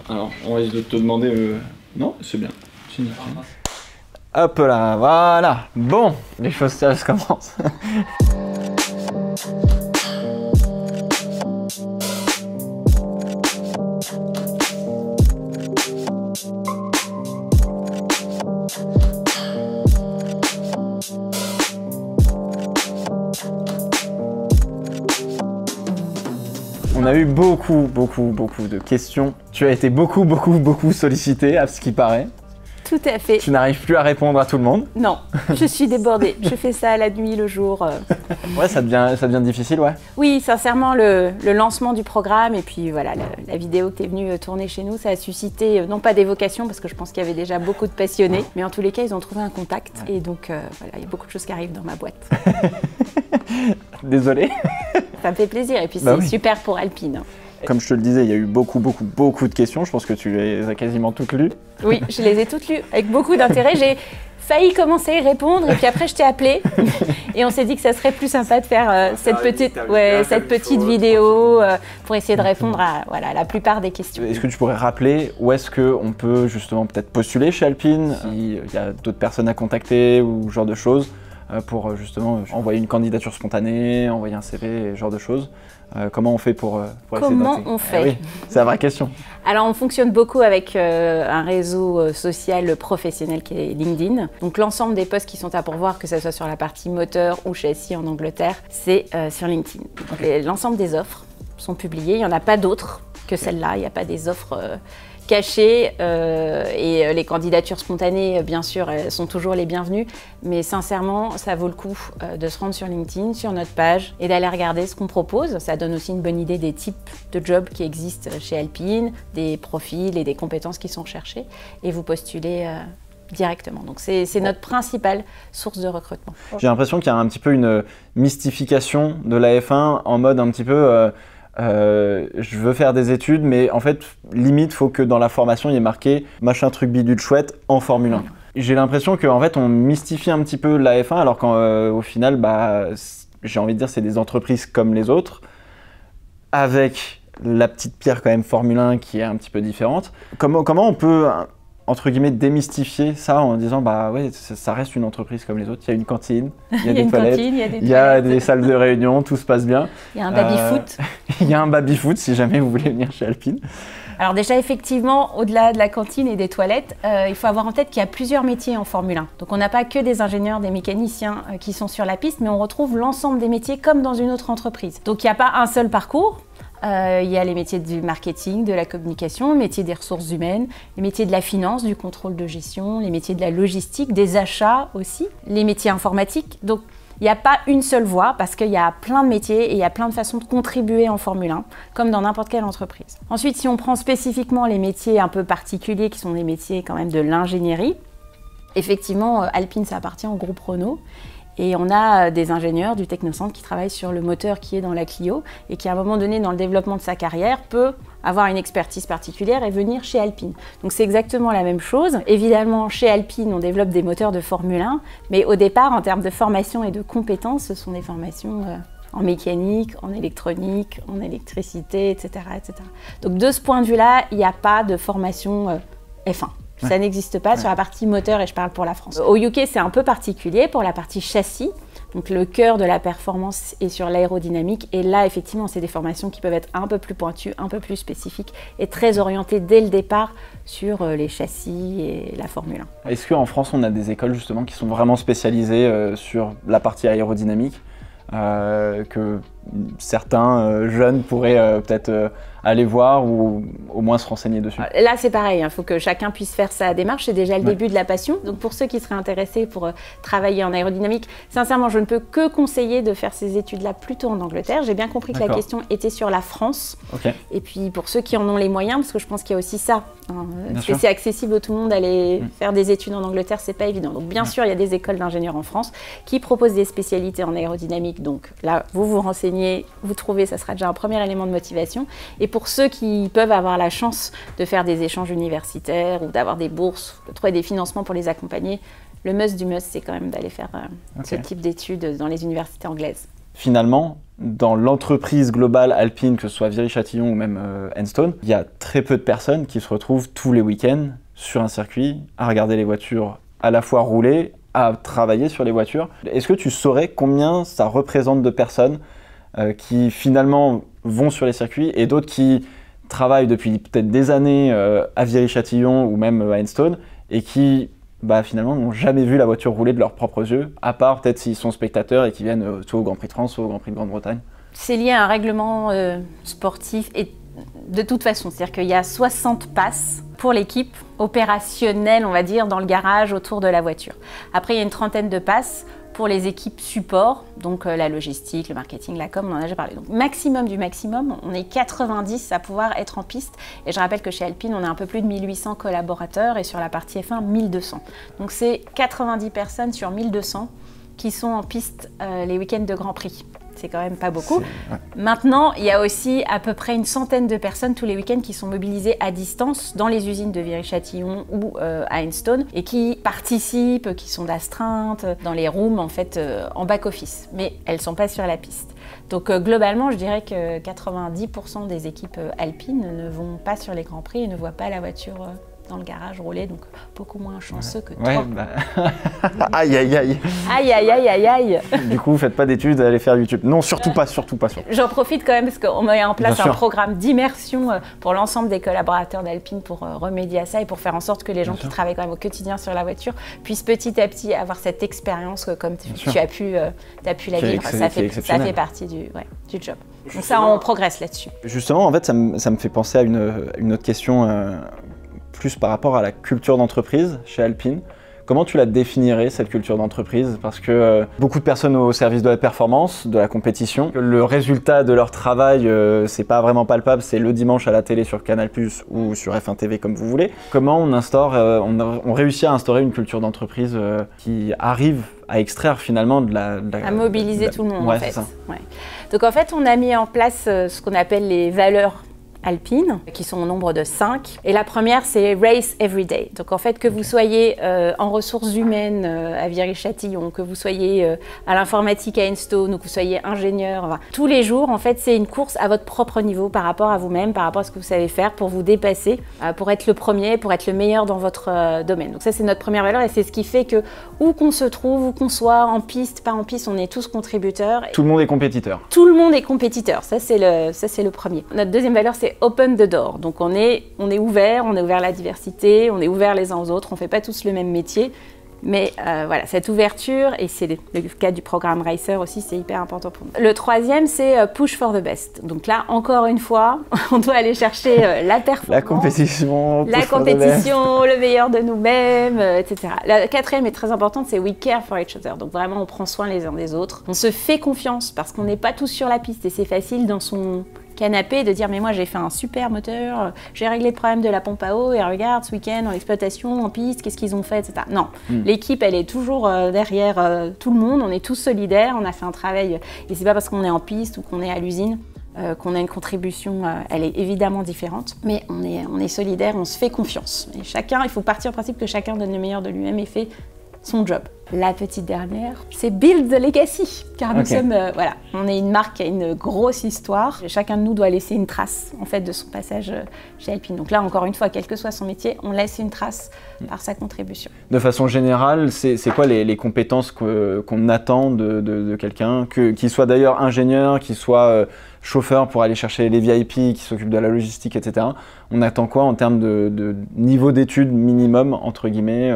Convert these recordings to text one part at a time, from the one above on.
Alors, on risque de te demander... Non, c'est bien. C'est nickel. Hop là, voilà. Bon, les choses sérieuses commencent. On a eu beaucoup de questions. Tu as été beaucoup sollicité à ce qui paraît. Tout à fait. Tu n'arrives plus à répondre à tout le monde. Non, je suis débordée. Je fais ça la nuit, le jour. Ouais, ça devient difficile, ouais. Oui, sincèrement, le lancement du programme et puis voilà, la vidéo que tu es venue tourner chez nous, ça a suscité, non pas des vocations, parce que je pense qu'il y avait déjà beaucoup de passionnés, mais en tous les cas, ils ont trouvé un contact. Ouais. Et donc, voilà, il y a beaucoup de choses qui arrivent dans ma boîte. Désolé. Ça me fait plaisir et puis c'est super pour Alpine. Comme je te le disais, il y a eu beaucoup de questions. Je pense que tu les as quasiment toutes lues. Oui, je les ai toutes lues avec beaucoup d'intérêt. J'ai failli commencer à y répondre et puis après je t'ai appelé et on s'est dit que ça serait plus sympa de faire cette petite vidéo pour essayer de répondre à la plupart des questions. Est-ce que tu pourrais rappeler où est-ce qu'on peut justement peut-être postuler chez Alpine, s'il y a d'autres personnes à contacter ou ce genre de choses pour justement envoyer une candidature spontanée, envoyer un CV, ce genre de choses. Comment on fait pour essayer de Comment on fait? Oui, c'est la vraie question. Alors on fonctionne beaucoup avec un réseau social professionnel qui est LinkedIn. Donc l'ensemble des postes qui sont à pourvoir, que ce soit sur la partie moteur ou châssis en Angleterre, c'est sur LinkedIn. L'ensemble des offres sont publiées, il n'y en a pas d'autres que celle-là, il n'y a pas des offres cachées et les candidatures spontanées, bien sûr, elles sont toujours les bienvenues, mais sincèrement, ça vaut le coup de se rendre sur LinkedIn, sur notre page et d'aller regarder ce qu'on propose. Ça donne aussi une bonne idée des types de jobs qui existent chez Alpine, des profils et des compétences qui sont recherchées et vous postulez directement. Donc c'est notre principale source de recrutement. J'ai l'impression qu'il y a un petit peu une mystification de la F1 en mode un petit peu... je veux faire des études, mais en fait, limite, faut que dans la formation, il y ait marqué « machin truc bidule chouette en Formule 1 ». J'ai l'impression qu'en fait, on mystifie un petit peu la F1, alors qu'au final, j'ai envie de dire, c'est des entreprises comme les autres, avec la petite pierre quand même Formule 1 qui est un petit peu différente. Comment on peut, entre guillemets, démystifier ça en disant bah ouais, ça reste une entreprise comme les autres, il y a une cantine, il y a des toilettes, il y a des salles de réunion, tout se passe bien. Il y a un baby-foot. Il y a un baby-foot si jamais vous voulez venir chez Alpine. Alors déjà, effectivement, au-delà de la cantine et des toilettes, il faut avoir en tête qu'il y a plusieurs métiers en Formule 1. Donc on n'a pas que des ingénieurs, des mécaniciens qui sont sur la piste, mais on retrouve l'ensemble des métiers comme dans une autre entreprise. Donc il n'y a pas un seul parcours. Il y a les métiers du marketing, de la communication, les métiers des ressources humaines, les métiers de la finance, du contrôle de gestion, les métiers de la logistique, des achats aussi, les métiers informatiques. Donc il n'y a pas une seule voie parce qu'il y a plein de métiers et il y a plein de façons de contribuer en Formule 1, comme dans n'importe quelle entreprise. Ensuite, si on prend spécifiquement les métiers un peu particuliers, qui sont des métiers quand même de l'ingénierie, effectivement, Alpine, ça appartient au groupe Renault. Et on a des ingénieurs du Technocentre qui travaillent sur le moteur qui est dans la Clio et qui, à un moment donné, dans le développement de sa carrière, peut avoir une expertise particulière et venir chez Alpine. Donc c'est exactement la même chose. Évidemment, chez Alpine, on développe des moteurs de Formule 1, mais au départ, en termes de formation et de compétences, ce sont des formations en mécanique, en électronique, en électricité, etc., etc. Donc de ce point de vue-là, il n'y a pas de formation F1. Ça n'existe pas sur la partie moteur et je parle pour la France. Au UK, c'est un peu particulier pour la partie châssis. Donc le cœur de la performance est sur l'aérodynamique et là, effectivement, c'est des formations qui peuvent être un peu plus pointues, un peu plus spécifiques et très orientées dès le départ sur les châssis et la Formule 1. Est-ce qu'en France, on a des écoles justement qui sont vraiment spécialisées sur la partie aérodynamique que certains jeunes pourraient peut-être aller voir ou au moins se renseigner dessus? Là, c'est pareil, il faut que chacun puisse faire sa démarche. C'est déjà le début de la passion. Donc, pour ceux qui seraient intéressés pour travailler en aérodynamique, sincèrement, je ne peux que conseiller de faire ces études-là plutôt en Angleterre. J'ai bien compris que la question était sur la France. Et puis, pour ceux qui en ont les moyens, parce que je pense qu'il y a aussi ça, parce que c'est accessible à tout le monde, aller faire des études en Angleterre, c'est pas évident. Donc, bien sûr, il y a des écoles d'ingénieurs en France qui proposent des spécialités en aérodynamique. Donc, là, vous vous renseignez, vous trouvez, ça sera déjà un premier élément de motivation. Et pour ceux qui peuvent avoir la chance de faire des échanges universitaires ou d'avoir des bourses, de trouver des financements pour les accompagner, le must du must, c'est quand même d'aller faire ce type d'études dans les universités anglaises. finalement, dans l'entreprise globale alpine, que ce soit Viry-Châtillon ou même Enstone, il y a très peu de personnes qui se retrouvent tous les week-ends sur un circuit à regarder les voitures à la fois rouler, à travailler sur les voitures. Est-ce que tu saurais combien ça représente de personnes qui finalement vont sur les circuits et d'autres qui travaillent depuis peut-être des années à Viry-Châtillon ou même à Enstone et qui finalement n'ont jamais vu la voiture rouler de leurs propres yeux, à part peut-être s'ils sont spectateurs et qui viennent soit au Grand Prix de France, soit au Grand Prix de Grande-Bretagne? C'est lié à un règlement sportif et de toute façon, c'est-à-dire qu'il y a 60 passes pour l'équipe opérationnelle, on va dire, dans le garage autour de la voiture. Après, il y a une trentaine de passes pour les équipes support, donc la logistique, le marketing, la com, on en a déjà parlé. Donc maximum du maximum, on est 90 à pouvoir être en piste. Et je rappelle que chez Alpine, on a un peu plus de 1800 collaborateurs et sur la partie F1, 1200. Donc c'est 90 personnes sur 1200 qui sont en piste les week-ends de Grand Prix. C'est quand même pas beaucoup. Ouais. Maintenant, il y a aussi à peu près une centaine de personnes tous les week-ends qui sont mobilisées à distance dans les usines de Viry-Châtillon ou à Enstone et qui participent, qui sont d'astreinte, dans les rooms en fait en back-office. Mais elles ne sont pas sur la piste. Donc globalement, je dirais que 90% des équipes alpines ne vont pas sur les Grands Prix et ne voient pas la voiture dans le garage rouler, donc beaucoup moins chanceux que toi. Aïe, aïe, aïe. Aïe, aïe, aïe, aïe, aïe. Du coup, vous faites pas d'études, allez faire YouTube. Non, surtout pas. J'en profite quand même parce qu'on met en place un programme d'immersion pour l'ensemble des collaborateurs d'Alpine pour remédier à ça et pour faire en sorte que les gens qui travaillent quand même au quotidien sur la voiture puissent petit à petit avoir cette expérience comme tu as pu la vivre. Ça fait partie du job. Donc ça, on progresse là-dessus. Justement, en fait, ça me fait penser à une autre question plus par rapport à la culture d'entreprise chez Alpine. Comment tu la définirais, cette culture d'entreprise? Parce que beaucoup de personnes au service de la performance, de la compétition, le résultat de leur travail, c'est pas vraiment palpable, c'est le dimanche à la télé sur Canal+ ou sur F1 TV comme vous voulez. Comment on réussit à instaurer une culture d'entreprise qui arrive à extraire finalement à mobiliser tout le monde, en fait. Ouais. Donc en fait, on a mis en place ce qu'on appelle les valeurs alpines, qui sont au nombre de 5. Et la première, c'est Race Every Day. Donc en fait, que vous soyez en ressources humaines à Viry-Châtillon, que vous soyez à l'informatique à Enstone, ou que vous soyez ingénieur, tous les jours, en fait, c'est une course à votre propre niveau par rapport à vous-même, par rapport à ce que vous savez faire, pour vous dépasser, pour être le premier, pour être le meilleur dans votre domaine. Donc ça, c'est notre première valeur et c'est ce qui fait que où qu'on se trouve, où qu'on soit, en piste, pas en piste, on est tous contributeurs. Tout le monde est compétiteur. Tout le monde est compétiteur. Ça, c'est le premier. Notre deuxième valeur, c'est Open the door. Donc on est ouvert à la diversité, on est ouvert les uns aux autres, on fait pas tous le même métier. Mais voilà, cette ouverture, et c'est le cas du programme Racer aussi, c'est hyper important pour nous. Le troisième, c'est Push for the best. Donc là, encore une fois, on doit aller chercher la performance, la compétition, le meilleur de nous-mêmes, etc. La quatrième est très importante, c'est We care for each other. Donc vraiment, on prend soin les uns des autres. On se fait confiance parce qu'on n'est pas tous sur la piste et c'est facile dans son canapé de dire mais moi j'ai fait un super moteur, j'ai réglé le problème de la pompe à eau et regarde ce week-end en exploitation, en piste, qu'est-ce qu'ils ont fait, etc. Non, l'équipe elle est toujours derrière tout le monde, on est tous solidaires, on a fait un travail et c'est pas parce qu'on est en piste ou qu'on est à l'usine qu'on a une contribution, elle est évidemment différente, mais on est solidaires, on se fait confiance. Et chacun, il faut partir du principe que chacun donne le meilleur de lui-même et fait son job. La petite dernière, c'est Build the Legacy, car nous sommes, on est une marque qui a une grosse histoire. Chacun de nous doit laisser une trace, en fait, de son passage chez Alpine. Donc là, encore une fois, quel que soit son métier, on laisse une trace par sa contribution. De façon générale, c'est quoi les compétences qu'on attend de quelqu'un, qu'il soit d'ailleurs ingénieur, qu'il soit chauffeur pour aller chercher les VIP, qui s'occupe de la logistique, etc. On attend quoi en termes de niveau d'études minimum, entre guillemets,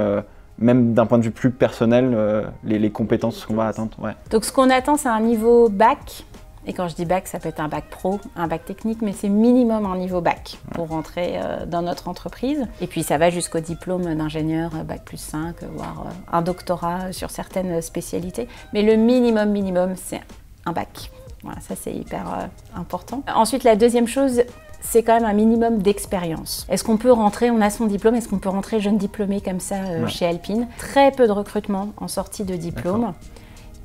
même d'un point de vue plus personnel, les compétences qu'on va atteindre. Ouais. Donc ce qu'on attend, c'est un niveau bac. Et quand je dis bac, ça peut être un bac pro, un bac technique, mais c'est minimum un niveau bac pour rentrer dans notre entreprise. Et puis ça va jusqu'au diplôme d'ingénieur, bac plus 5, voire un doctorat sur certaines spécialités. Mais le minimum, c'est un bac. Voilà, ça c'est hyper important. Ensuite, la deuxième chose, c'est quand même un minimum d'expérience. Est-ce qu'on peut rentrer, on a son diplôme, est-ce qu'on peut rentrer jeune diplômé comme ça chez Alpine? Très peu de recrutement en sortie de diplôme.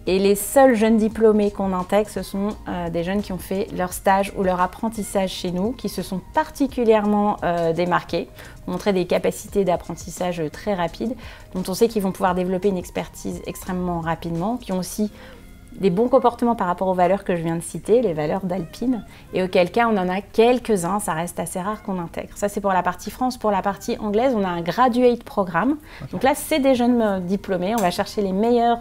Et les seuls jeunes diplômés qu'on intègre, ce sont des jeunes qui ont fait leur stage ou leur apprentissage chez nous, qui se sont particulièrement démarqués, ont montré des capacités d'apprentissage très rapides, dont on sait qu'ils vont pouvoir développer une expertise extrêmement rapidement, qui ont aussi des bons comportements par rapport aux valeurs que je viens de citer, les valeurs d'Alpine, et auquel cas on en a quelques-uns, ça reste assez rare qu'on intègre. Ça c'est pour la partie France. Pour la partie anglaise, on a un graduate programme. Donc là, c'est des jeunes diplômés, on va chercher les meilleurs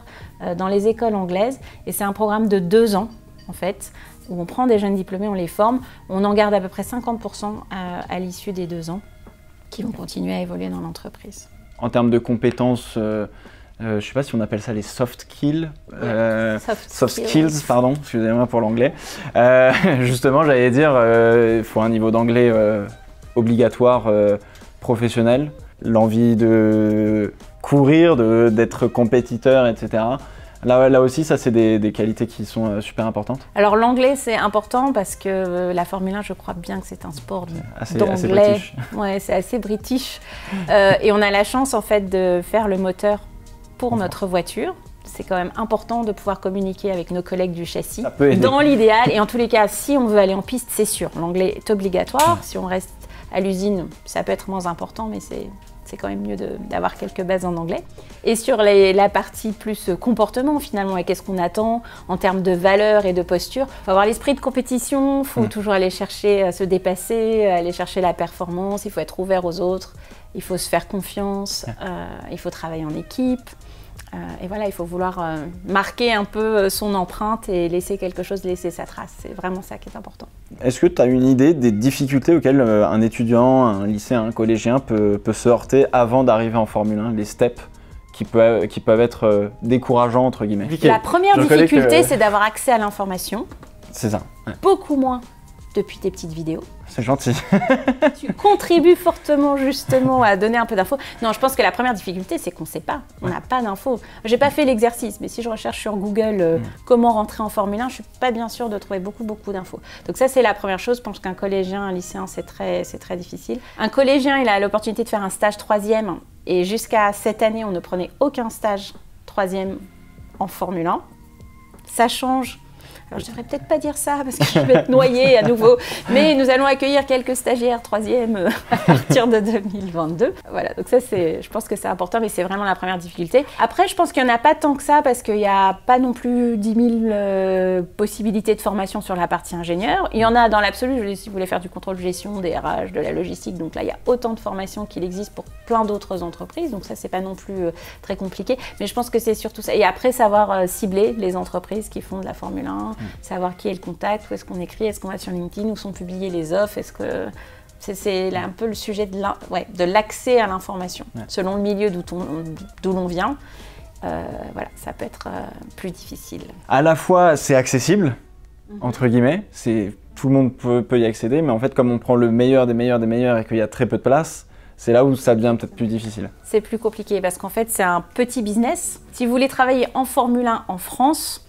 dans les écoles anglaises, et c'est un programme de 2 ans en fait, où on prend des jeunes diplômés, on les forme, on en garde à peu près 50% à l'issue des 2 ans, qui vont continuer à évoluer dans l'entreprise. En termes de compétences, je ne sais pas si on appelle ça les soft skills. Soft skills, pardon, excusez-moi pour l'anglais. Justement, j'allais dire, il faut un niveau d'anglais obligatoire, professionnel, l'envie de courir, d'être compétiteur, etc. Là aussi, ça, c'est des qualités qui sont super importantes. Alors, l'anglais, c'est important parce que la Formule 1, je crois bien que c'est un sport assez d'anglais. british. Ouais, c'est assez british. Et on a la chance, en fait, de faire le moteur pour notre voiture. C'est quand même important de pouvoir communiquer avec nos collègues du châssis. Ça peut aider. Dans l'idéal, et en tous les cas, si on veut aller en piste, c'est sûr. L'anglais est obligatoire. Si on reste à l'usine, ça peut être moins important, mais c'est quand même mieux d'avoir quelques bases en anglais. Et sur la partie plus comportement finalement, et qu'est-ce qu'on attend en termes de valeurs et de posture, il faut avoir l'esprit de compétition, il faut toujours aller chercher à se dépasser, aller chercher la performance, il faut être ouvert aux autres, il faut se faire confiance, il faut travailler en équipe. Et voilà, il faut vouloir marquer un peu son empreinte et laisser quelque chose, laisser sa trace. C'est vraiment ça qui est important. Est-ce que tu as une idée des difficultés auxquelles un étudiant, un lycéen, un collégien peut se heurter avant d'arriver en Formule 1, les steps qui peuvent être décourageants, entre guillemets? La première difficulté, c'est d'avoir accès à l'information. C'est ça. Ouais. Beaucoup moins depuis tes petites vidéos. C'est gentil. Tu contribues fortement justement à donner un peu d'infos. Non, je pense que la première difficulté, c'est qu'on ne sait pas. On n'a pas d'infos. J'ai pas fait l'exercice, mais si je recherche sur Google comment rentrer en Formule 1, je suis pas bien sûre de trouver beaucoup d'infos. Donc ça, c'est la première chose. Je pense qu'un collégien, un lycéen, c'est très difficile. Un collégien, il a l'opportunité de faire un stage 3e, et jusqu'à cette année, on ne prenait aucun stage 3e en Formule 1. Ça change. Alors, je ne devrais peut-être pas dire ça parce que je vais être noyée à nouveau, mais nous allons accueillir quelques stagiaires 3e à partir de 2022. Voilà, donc ça, je pense que c'est important, mais c'est vraiment la première difficulté. Après, je pense qu'il n'y en a pas tant que ça parce qu'il n'y a pas non plus 10 000 possibilités de formation sur la partie ingénieur. Il y en a dans l'absolu, si vous voulez faire du contrôle de gestion, des RH, de la logistique, donc là, il y a autant de formations qu'il existe pour plein d'autres entreprises, donc ça, c'est pas non plus très compliqué, mais je pense que c'est surtout ça. Et après, savoir cibler les entreprises qui font de la Formule 1, savoir qui est le contact, où est-ce qu'on écrit, est-ce qu'on va sur LinkedIn, où sont publiées les offres, est-ce que c'est là un peu le sujet de l'accès à l'information, selon le milieu d'où l'on vient. Voilà, ça peut être plus difficile. À la fois, c'est accessible, entre guillemets, tout le monde peut y accéder, mais en fait, comme on prend le meilleur des meilleurs des meilleurs et qu'il y a très peu de place, c'est là où ça devient peut-être plus difficile. C'est plus compliqué parce qu'en fait, c'est un petit business. Si vous voulez travailler en Formule 1 en France,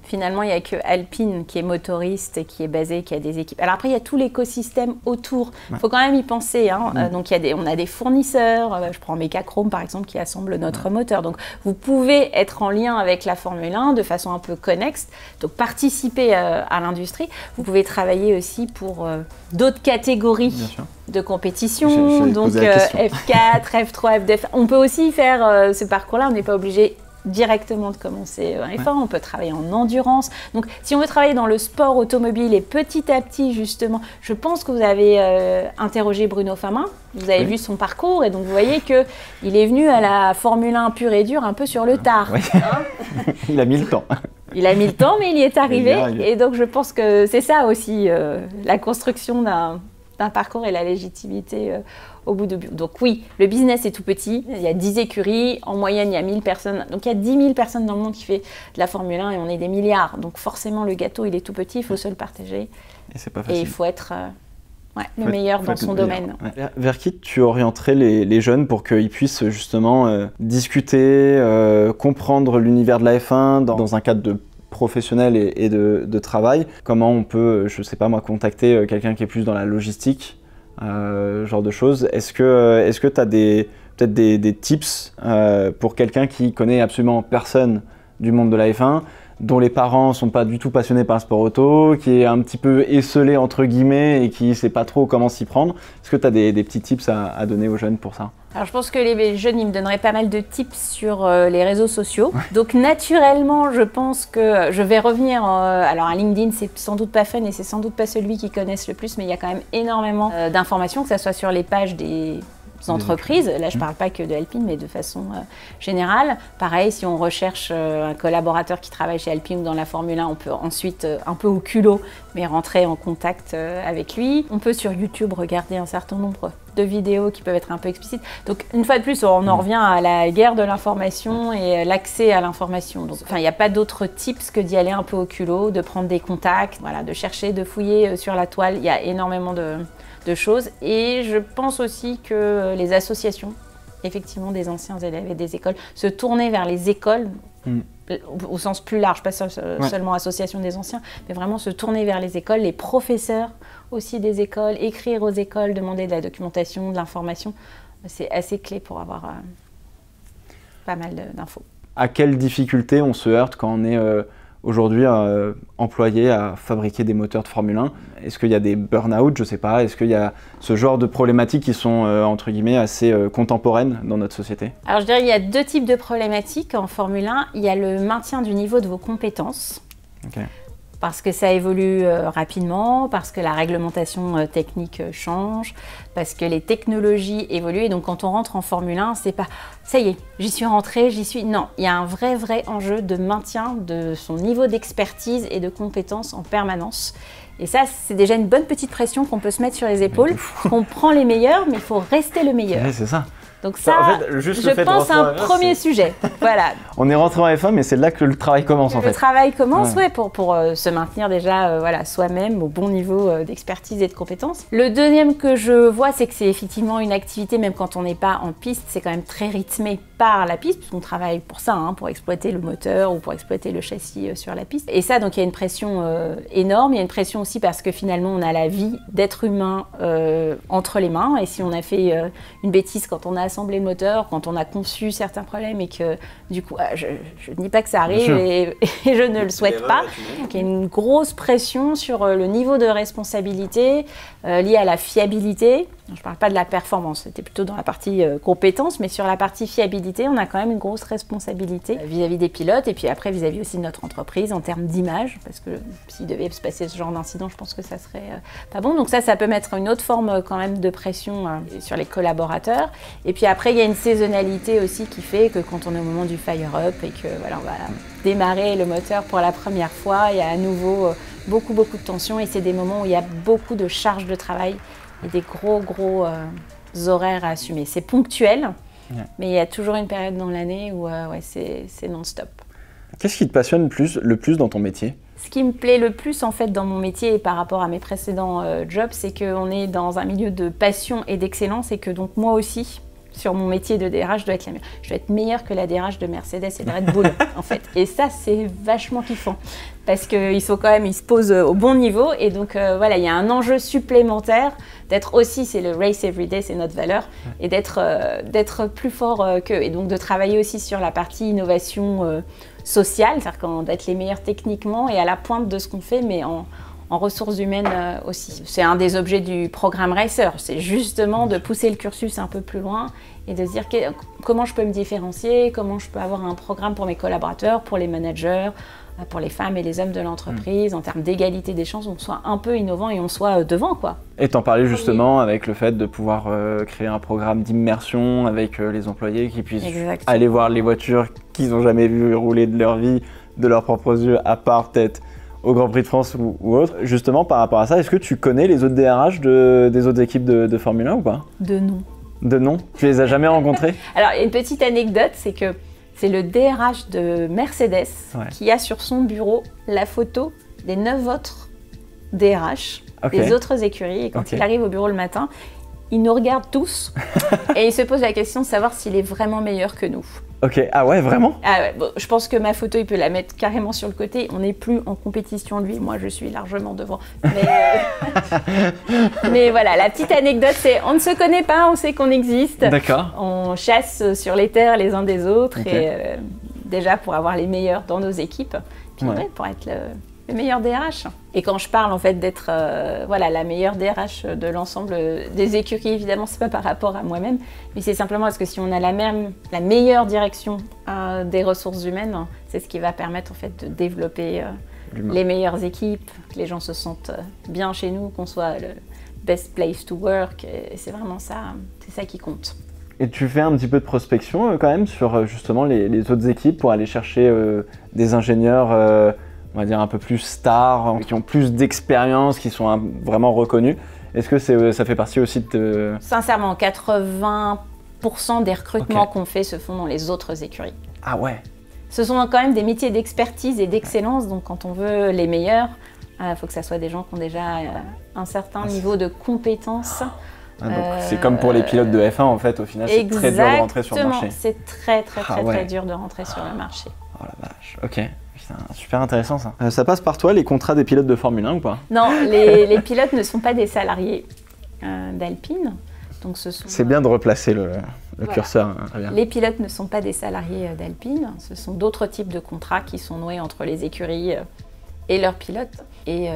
finalement, il n'y a que Alpine qui est motoriste et qui est basé, qui a des équipes. Alors après, il y a tout l'écosystème autour. Il faut quand même y penser. Donc, on a des fournisseurs. Je prends Mecachrome, par exemple, qui assemble notre moteur. Donc, vous pouvez être en lien avec la Formule 1 de façon un peu connexe. Donc, participer à l'industrie. Vous pouvez travailler aussi pour d'autres catégories de compétition. Donc, F4, F3, F2. On peut aussi faire ce parcours-là. On n'est pas obligé directement de commencer un F1, on peut travailler en endurance. Donc, si on veut travailler dans le sport automobile et petit à petit, justement, je pense que vous avez interrogé Bruno Famin, vous avez vu son parcours et donc vous voyez qu'il est venu à la Formule 1 pure et dure un peu sur le tard. Il a mis le temps. Il a mis le temps, mais il y est arrivé. Et donc, je pense que c'est ça aussi, la construction d'un parcours et la légitimité au bout de but. Donc oui, le business est tout petit, il y a 10 écuries, en moyenne il y a 1000 personnes, donc il y a 10 000 personnes dans le monde qui fait de la Formule 1 et on est des milliards, donc forcément le gâteau il est tout petit, il faut se le partager et c'est pas facile. Et il faut être le meilleur dans son domaine. Vers qui tu orienterais les jeunes pour qu'ils puissent justement discuter, comprendre l'univers de la F1 dans un cadre de professionnel et de travail? Comment on peut, je sais pas moi, contacter quelqu'un qui est plus dans la logistique, genre de choses? Est-ce que tu as peut-être des tips pour quelqu'un qui connaît absolument personne du monde de la F1, dont les parents sont pas du tout passionnés par le sport auto, qui est un petit peu esselé entre guillemets et qui sait pas trop comment s'y prendre. Est-ce que tu as des petits tips à donner aux jeunes pour ça? Alors je pense que les jeunes, ils me donneraient pas mal de tips sur les réseaux sociaux. Donc naturellement, je pense que je vais revenir... alors un LinkedIn, c'est sans doute pas fun et c'est sans doute pas celui qu'ils connaissent le plus, mais il y a quand même énormément d'informations, que ce soit sur les pages des entreprises. Là, je parle pas que de Alpine, mais de façon générale. Pareil, si on recherche un collaborateur qui travaille chez Alpine ou dans la Formule 1, on peut ensuite, un peu au culot, mais rentrer en contact avec lui. On peut sur YouTube regarder un certain nombre de vidéos qui peuvent être un peu explicites. Donc, une fois de plus, on en revient à la guerre de l'information et l'accès à l'information. Donc, enfin, il n'y a pas d'autre tips que d'y aller un peu au culot, de prendre des contacts, voilà, de chercher, de fouiller sur la toile. Il y a énormément de choses. Et je pense aussi que les associations, effectivement, des anciens élèves et des écoles, se tourner vers les écoles, au sens plus large, pas seulement association des anciens, mais vraiment se tourner vers les écoles, les professeurs aussi des écoles, écrire aux écoles, demander de la documentation, de l'information. C'est assez clé pour avoir pas mal d'infos. À quelles difficultés on se heurte quand on est aujourd'hui employé à fabriquer des moteurs de Formule 1? Est-ce qu'il y a des burn-out, je sais pas? Est-ce qu'il y a ce genre de problématiques qui sont entre guillemets assez contemporaines dans notre société? Alors je dirais qu'il y a deux types de problématiques en Formule 1. Il y a le maintien du niveau de vos compétences. Okay. Parce que ça évolue rapidement, parce que la réglementation technique change, parce que les technologies évoluent. Et donc quand on rentre en Formule 1, c'est pas « ça y est, j'y suis rentrée, j'y suis… » Non, il y a un vrai enjeu de maintien de son niveau d'expertise et de compétence en permanence. Et ça, c'est déjà une bonne petite pression qu'on peut se mettre sur les épaules. On prend les meilleurs, mais il faut rester le meilleur. Ouais, c'est ça. Donc ça, en fait, je pense à un premier sujet. Voilà. On est rentré en F1, mais c'est là que le travail commence en fait. Le travail commence, ouais, pour se maintenir déjà voilà, soi-même au bon niveau d'expertise et de compétences. Le deuxième que je vois, c'est que c'est effectivement une activité, même quand on n'est pas en piste, c'est quand même très rythmé par la piste, puisqu'on travaille pour ça, hein, pour exploiter le moteur ou pour exploiter le châssis sur la piste. Et ça, donc il y a une pression énorme. Il y a une pression aussi parce que finalement, on a la vie d'être humain entre les mains. Et si on a fait une bêtise quand on a assemblé le moteur, quand on a conçu certains problèmes et que du coup, je ne dis pas que ça arrive et je ne le souhaite pas. Donc il y a une grosse pression sur le niveau de responsabilité lié à la fiabilité. Je ne parle pas de la performance, c'était plutôt dans la partie compétence, mais sur la partie fiabilité, on a quand même une grosse responsabilité vis-à-vis des pilotes et puis après vis-à-vis aussi de notre entreprise en termes d'image, parce que s'il devait se passer ce genre d'incident, je pense que ça serait pas bon. Donc ça peut mettre une autre forme quand même de pression sur les collaborateurs. Et puis après, il y a une saisonnalité aussi qui fait que quand on est au moment du fire-up et que voilà, on va démarrer le moteur pour la première fois, il y a à nouveau beaucoup de tension et c'est des moments où il y a beaucoup de charges de travail et des gros horaires à assumer. C'est ponctuel, mais il y a toujours une période dans l'année où c'est non-stop. Qu'est-ce qui te passionne le plus dans ton métier? Ce qui me plaît le plus en fait dans mon métier et par rapport à mes précédents jobs, c'est qu'on est dans un milieu de passion et d'excellence et que donc moi aussi, sur mon métier de DRH, je dois être meilleure que la DRH de Mercedes et de Red Bull en fait. Et ça, c'est vachement kiffant parce qu'ils se posent au bon niveau et donc voilà, il y a un enjeu supplémentaire d'être aussi, c'est le race every day, c'est notre valeur, et d'être plus fort qu'eux et donc de travailler aussi sur la partie innovation sociale, c'est-à-dire d'être les meilleurs techniquement et à la pointe de ce qu'on fait, mais en ressources humaines aussi. C'est un des objets du programme Racer, c'est justement de pousser le cursus un peu plus loin et de se dire comment je peux me différencier, comment je peux avoir un programme pour mes collaborateurs, pour les managers, pour les femmes et les hommes de l'entreprise, en termes d'égalité des chances, on soit un peu innovant et on soit devant, quoi. Et t'en parlais justement avec le fait de pouvoir créer un programme d'immersion avec les employés qui puissent aller voir les voitures qu'ils n'ont jamais vues rouler de leur vie, de leurs propres yeux, à part peut-être au Grand Prix de France ou autre. Justement, par rapport à ça, est-ce que tu connais les autres DRH des autres équipes de Formule 1 ou pas? De nom. De nom? Tu les as jamais rencontrés? Alors, une petite anecdote, c'est que c'est le DRH de Mercedes qui a sur son bureau la photo des 9 autres DRH des autres écuries. Et quand il arrive au bureau le matin, il nous regarde tous et il se pose la question de savoir s'il est vraiment meilleur que nous. Ok, ah ouais, vraiment? Ah ouais, bon, je pense que ma photo, il peut la mettre carrément sur le côté. On n'est plus en compétition, lui. Moi, je suis largement devant. Mais voilà, la petite anecdote, c'est on ne se connaît pas, on sait qu'on existe. D'accord. On chasse sur les terres les uns des autres et déjà pour avoir les meilleurs dans nos équipes. ouais, pour être le meilleur DRH. Et quand je parle en fait d'être voilà, la meilleure DRH de l'ensemble des écuries, évidemment, c'est pas par rapport à moi-même, mais c'est simplement parce que si on a la meilleure direction des ressources humaines, c'est ce qui va permettre en fait de développer les meilleures équipes, que les gens se sentent bien chez nous, qu'on soit le best place to work, et c'est vraiment ça, c'est ça qui compte. Et tu fais un petit peu de prospection quand même sur justement les autres équipes pour aller chercher des ingénieurs, on va dire un peu plus stars, qui ont plus d'expérience, qui sont vraiment reconnus. Est-ce que ça fait partie aussi de... Sincèrement, 80% des recrutements qu'on fait se font dans les autres écuries. Ah ouais. Ce sont quand même des métiers d'expertise et d'excellence, donc quand on veut les meilleurs, il faut que ça soit des gens qui ont déjà un certain niveau de compétence. C'est comme pour les pilotes de F1 en fait, au final c'est très dur de rentrer sur le marché. C'est très dur de rentrer sur le marché. Oh la vache, ok. Putain, super intéressant ça. Ça passe par toi les contrats des pilotes de Formule 1 ou pas? Non, les pilotes ne sont pas des salariés d'Alpine. C'est bien de replacer le curseur. Hein, les pilotes ne sont pas des salariés d'Alpine, ce sont d'autres types de contrats qui sont noués entre les écuries et leurs pilotes. Et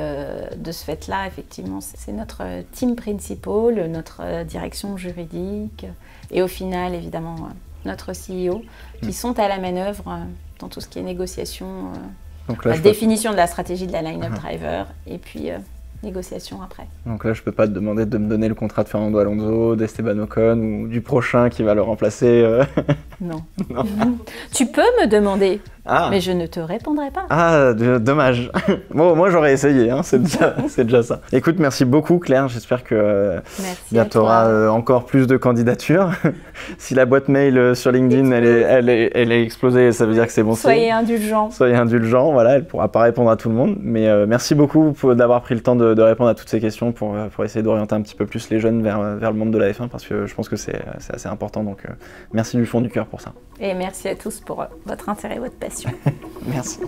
de ce fait-là, effectivement, c'est notre team principal, notre direction juridique et au final, évidemment, notre CEO qui sont à la manœuvre dans tout ce qui est négociation, la définition de la stratégie de la line-up driver et puis négociation après. Donc là, je peux pas te demander de me donner le contrat de Fernando Alonso, d'Esteban Ocon ou du prochain qui va le remplacer. Non. Tu peux me demander, mais je ne te répondrai pas. Ah, dommage. Bon, moi j'aurais essayé, hein, c'est déjà ça. Écoute, merci beaucoup Claire, j'espère que tu auras encore plus de candidatures. Si la boîte mail sur LinkedIn elle est explosée, ça veut dire que c'est bon. Soyez indulgents. Soyez indulgents, voilà, elle pourra pas répondre à tout le monde. Mais merci beaucoup d'avoir pris le temps de répondre à toutes ces questions pour essayer d'orienter un petit peu plus les jeunes vers le monde de la F1 parce que je pense que c'est assez important. Donc merci du fond du cœur pour ça. Et merci à tous pour votre intérêt et votre passion. Merci.